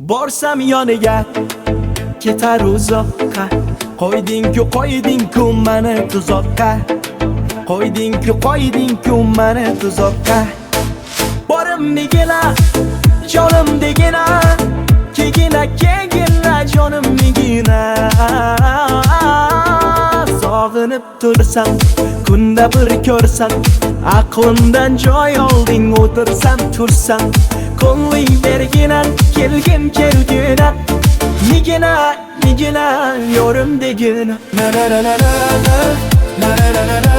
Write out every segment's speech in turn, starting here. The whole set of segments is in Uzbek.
Borsam yoniga ketar uzoqqa. Qo'yding-ku meni tuzoqqa. Qo'yding-ku meni tuzoqqa. Borimnigina, jonimnigina, kegina jonimnigina. Sog'inib tursam, kunda bir ko'rsam, aqlimdan joy olding o'tirsam tursam, ko'ngling bergina, kelgin nigina, yorimdegina. Na na na na na na na na na na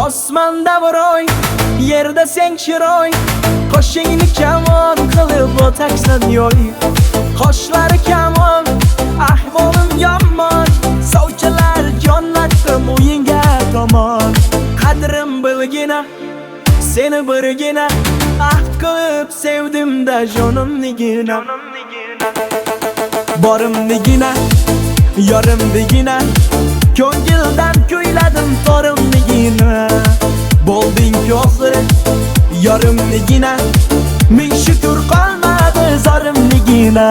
osmonda biroy, yerda sen chiroy, qo'shingni kamon qilib o'taksan yo'l. Qoshlari kamon, ahvolim yomon, sovchilar jonlatdim o'yinga tomon. Qadrim bilgina, seni birgina, ahd qilib sevdim-da jonimnigina. Borimnigina, yorimnigina, ko'ngildan kuyladim torimnigina. Bo'lding-ku oxiri yorimnigina, ming shukr qolmadi zorimnigina.